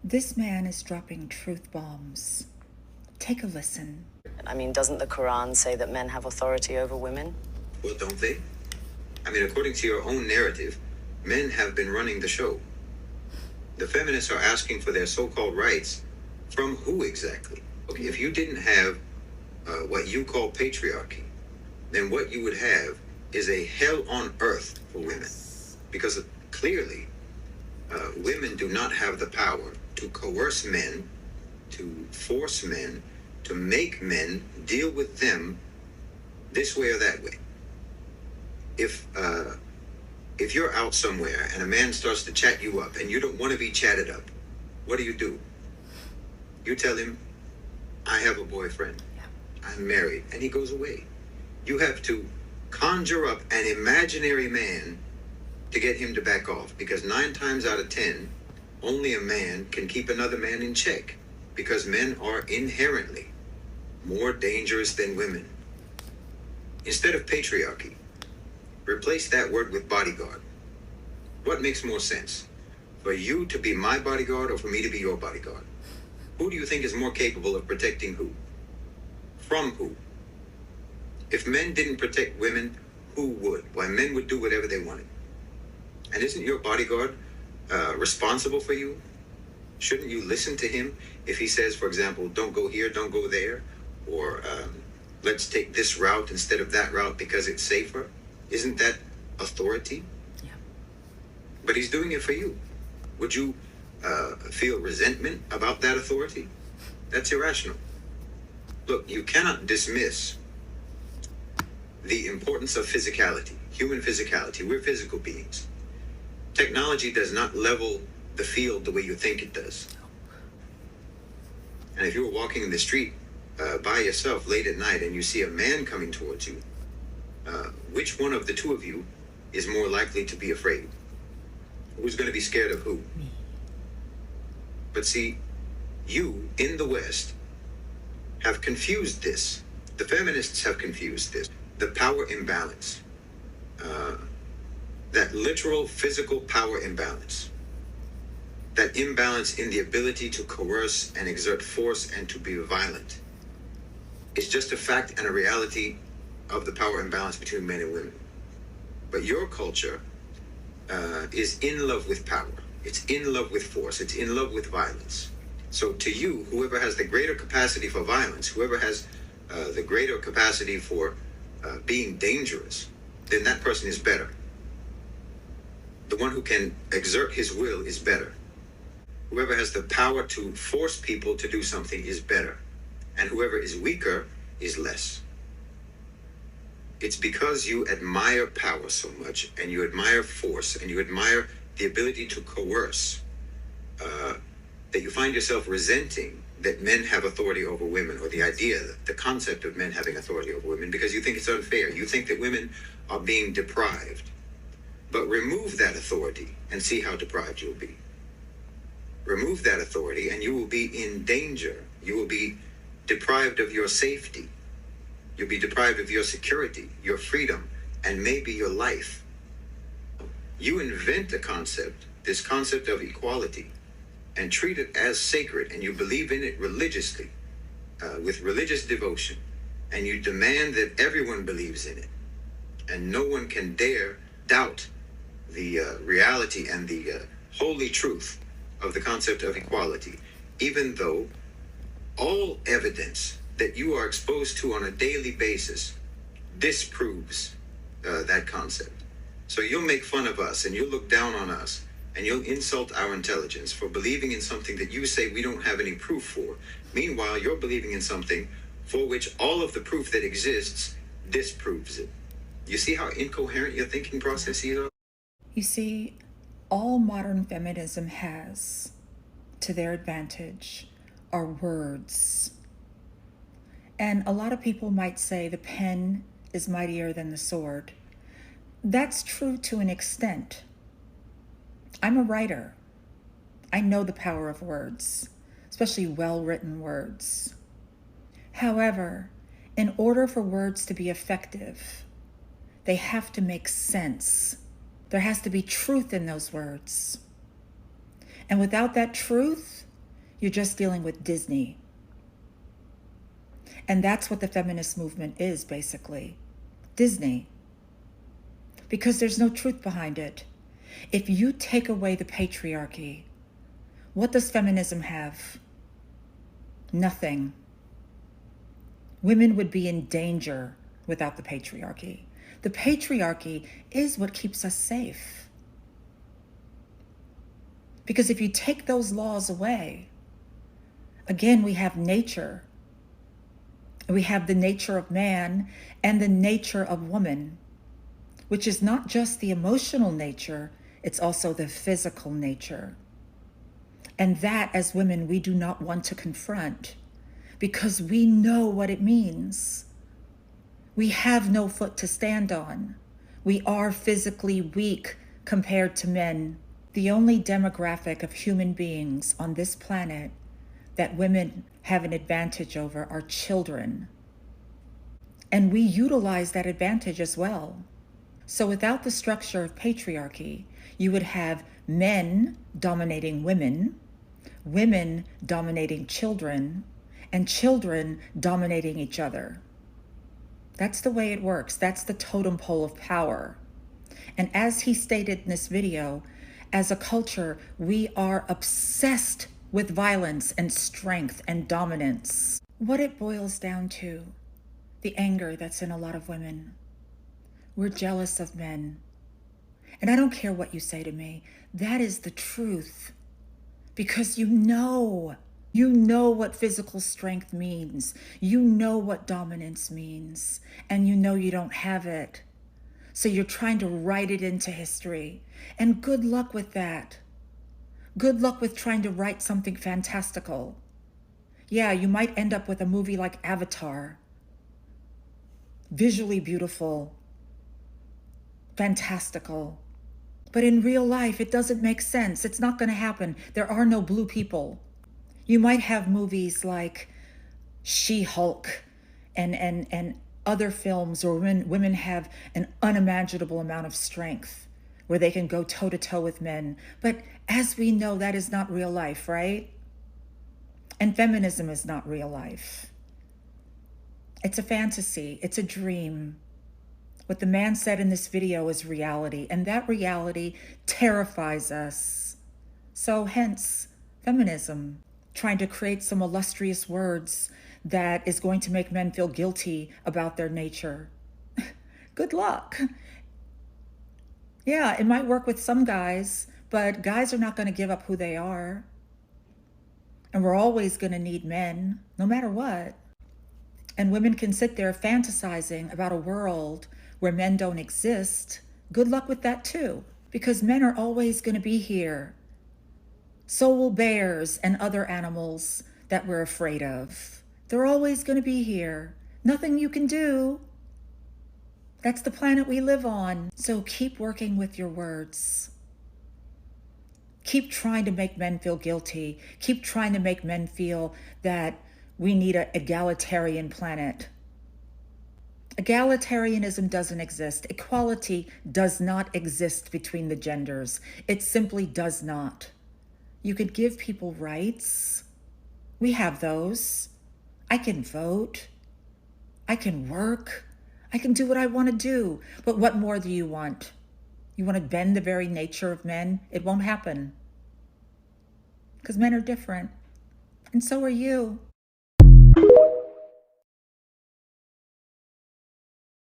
This man is dropping truth bombs. Take a listen. I mean, doesn't the Quran say that men have authority over women? Well, don't they? I mean, according to your own narrative, men have been running the show. The feminists are asking for their so-called rights from who exactly? Okay, if you didn't have what you call patriarchy, then what you would have is a hell on earth for women. Because clearly, women do not have the power to coerce men, to force men, to make men deal with them this way or that way. If you're out somewhere and a man starts to chat you up and you don't want to be chatted up, what do? You tell him, I have a boyfriend. I'm married. And he goes away. You have to conjure up an imaginary man to get him to back off, because 9 times out of 10, only a man can keep another man in check, because men are inherently more dangerous than women. Instead of patriarchy, replace that word with bodyguard. What makes more sense? For you to be my bodyguard or for me to be your bodyguard? Who do you think is more capable of protecting who? From who? If men didn't protect women, who would? Why, men would do whatever they wanted. And isn't your bodyguard responsible for you? Shouldn't you listen to him if he says, for example, don't go here, don't go there, or let's take this route instead of that route because it's safer? Isn't that authority? Yeah. But he's doing it for you. Would you feel resentment about that authority? That's irrational. Look, you cannot dismiss the importance of physicality, human physicality. We're physical beings. Technology does not level the field the way you think it does. And if you were walking in the street by yourself late at night and you see a man coming towards you, which one of the two of you is more likely to be afraid? Who's going to be scared of who? Me. But see, you in the West have confused this. The feminists have confused this. The power imbalance. That literal physical power imbalance. That imbalance in the ability to coerce and exert force and to be violent. It's just a fact and a reality of the power imbalance between men and women. But your culture is in love with power. It's in love with force. It's in love with violence. So to you, whoever has the greater capacity for violence, whoever has the greater capacity for being dangerous, then that person is better. The one who can exert his will is better. Whoever has the power to force people to do something is better. And whoever is weaker is less. It's because you admire power so much, and you admire force, and you admire the ability to coerce, that you find yourself resenting that men have authority over women, or the idea, the concept of men having authority over women, because you think it's unfair. You think that women are being deprived. But remove that authority and see how deprived you'll be. Remove that authority and you will be in danger. You will be deprived of your safety. You'll be deprived of your security, your freedom, and maybe your life. You invent a concept, this concept of equality, and treat it as sacred, and you believe in it religiously, with religious devotion, and you demand that everyone believes in it, and no one can dare doubt the reality and the holy truth of the concept of equality, even though all evidence that you are exposed to on a daily basis disproves that concept. So you'll make fun of us and you'll look down on us and you'll insult our intelligence for believing in something that you say we don't have any proof for. Meanwhile, you're believing in something for which all of the proof that exists disproves it. You see how incoherent your thinking processes are? You see, all modern feminism has to their advantage are words. And a lot of people might say the pen is mightier than the sword. That's true to an extent. I'm a writer. I know the power of words, especially well-written words. However, in order for words to be effective, they have to make sense. There has to be truth in those words. And without that truth, You're just dealing with Disney. And that's what the feminist movement is, basically. Disney. Because there's no truth behind it. If you take away the patriarchy, what does feminism have? Nothing. Women would be in danger without the patriarchy. The patriarchy is what keeps us safe. Because if you take those laws away, again, we have nature. We have the nature of man and the nature of woman, which is not just the emotional nature, it's also the physical nature. And that, as women, we do not want to confront because we know what it means. We have no foot to stand on. We are physically weak compared to men. The only demographic of human beings on this planet that women have an advantage over are children. And we utilize that advantage as well. So without the structure of patriarchy, you would have men dominating women, women dominating children, and children dominating each other. That's the way it works. That's the totem pole of power. And as he stated in this video, as a culture, we are obsessed with violence and strength and dominance. What it boils down to, the anger that's in a lot of women. We're jealous of men. And I don't care what you say to me. That is the truth. Because you know what physical strength means. You know what dominance means. And you know you don't have it. So you're trying to write it into history. And good luck with that. Good luck with trying to write something fantastical. Yeah, you might end up with a movie like Avatar. Visually beautiful. Fantastical. But in real life, it doesn't make sense. It's not going to happen. There are no blue people. You might have movies like She-Hulk and other films where women have an unimaginable amount of strength where they can go toe-to-toe with men. But as we know, that is not real life, right? And feminism is not real life. It's a fantasy. It's a dream. What the man said in this video is reality, and that reality terrifies us. So hence, feminism, trying to create some illustrious words that is going to make men feel guilty about their nature. Good luck. Yeah, it might work with some guys, but guys are not going to give up who they are. And we're always going to need men, no matter what. And women can sit there fantasizing about a world where men don't exist. Good luck with that too, because men are always going to be here. So will bears and other animals that we're afraid of. They're always going to be here. Nothing you can do. That's the planet we live on. So keep working with your words. Keep trying to make men feel guilty. Keep trying to make men feel that we need an egalitarian planet. Egalitarianism doesn't exist. Equality does not exist between the genders. It simply does not. You could give people rights. We have those. I can vote. I can work. I can do what I want to do. But what more do you want? You want to bend the very nature of men? It won't happen. Because men are different. And so are you.